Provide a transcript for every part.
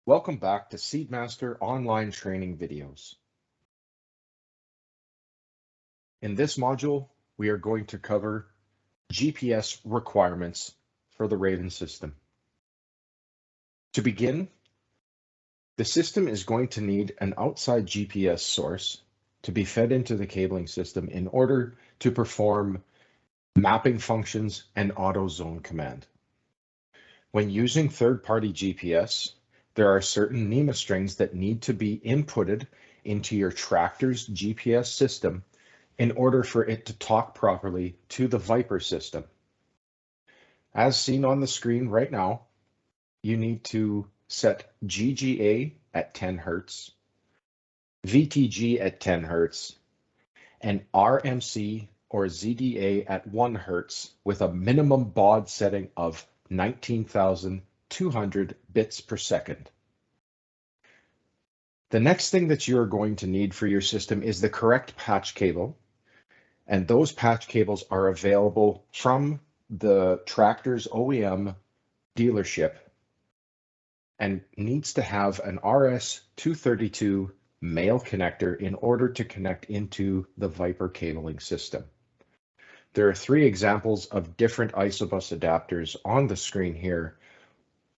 Welcome back to Seedmaster online training videos. In this module, we are going to cover GPS requirements for the Raven system. To begin, the system is going to need an outside GPS source to be fed into the cabling system in order to perform mapping functions and AutoZone command. When using third-party GPS, there are certain NEMA strings that need to be inputted into your tractor's GPS system in order for it to talk properly to the Viper system. As seen on the screen right now, you need to set GGA at 10 Hertz, VTG at 10 Hertz, and RMC or ZDA at 1 Hertz with a minimum baud setting of 19,200 bits per second. The next thing that you're going to need for your system is the correct patch cable, and those patch cables are available from the tractor's OEM dealership and needs to have an RS-232 male connector in order to connect into the Viper cabling system. There are 3 examples of different Isobus adapters on the screen here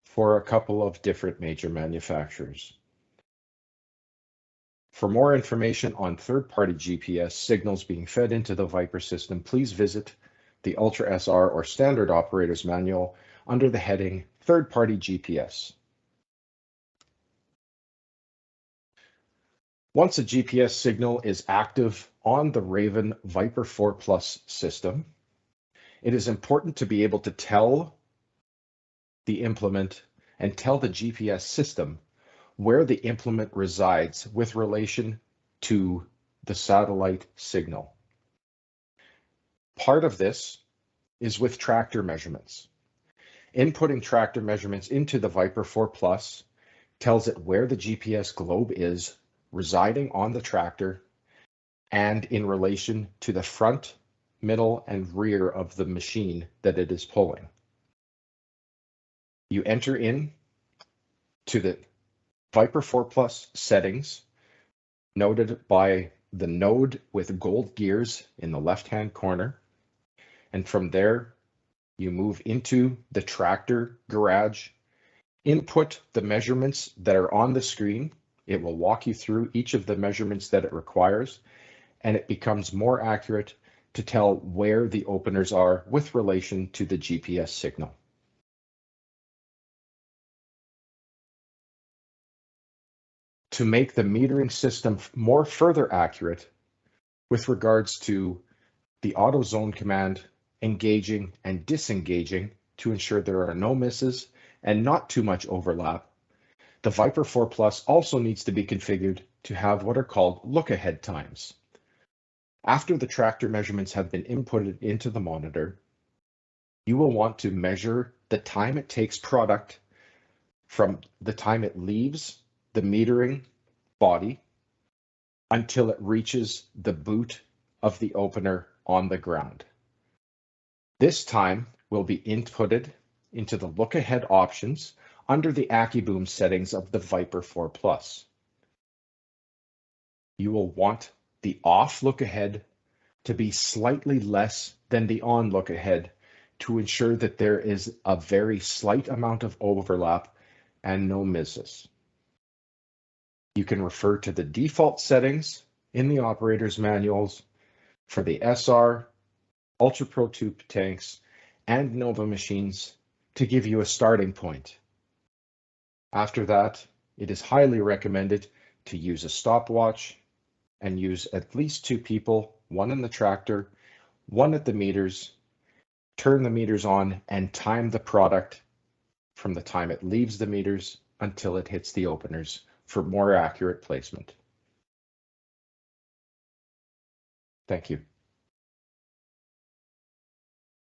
for a couple of different major manufacturers. For more information on third-party GPS signals being fed into the Viper system, please visit the Ultra SR or Standard Operator's Manual under the heading Third-Party GPS. Once a GPS signal is active on the Raven Viper 4 Plus system, it is important to be able to tell the implement and tell the GPS system where the implement resides with relation to the satellite signal. Part of this is with tractor measurements. Inputting tractor measurements into the Viper 4 Plus tells it where the GPS globe is residing on the tractor and in relation to the front, middle, and rear of the machine that it is pulling. You enter in to the Viper 4 Plus settings, noted by the node with gold gears in the left-hand corner. And from there, you move into the tractor garage, input the measurements that are on the screen. It will walk you through each of the measurements that it requires, and it becomes more accurate to tell where the openers are with relation to the GPS signal. To make the metering system more further accurate with regards to the AutoZone command engaging and disengaging to ensure there are no misses and not too much overlap, the Viper 4 Plus also needs to be configured to have what are called look-ahead times. After the tractor measurements have been inputted into the monitor, you will want to measure the time it takes product from the time it leaves the metering body until it reaches the boot of the opener on the ground. This time will be inputted into the look-ahead options under the AccuBoom settings of the Viper 4 Plus. You will want the off look-ahead to be slightly less than the on look-ahead to ensure that there is a very slight amount of overlap and no misses. You can refer to the default settings in the operator's manuals for the SR, Ultra Pro 2 tanks, and Nova machines to give you a starting point. After that, it is highly recommended to use a stopwatch and use at least 2 people, 1 in the tractor, 1 at the meters, turn the meters on and time the product from the time it leaves the meters until it hits the openers for more accurate placement. Thank you.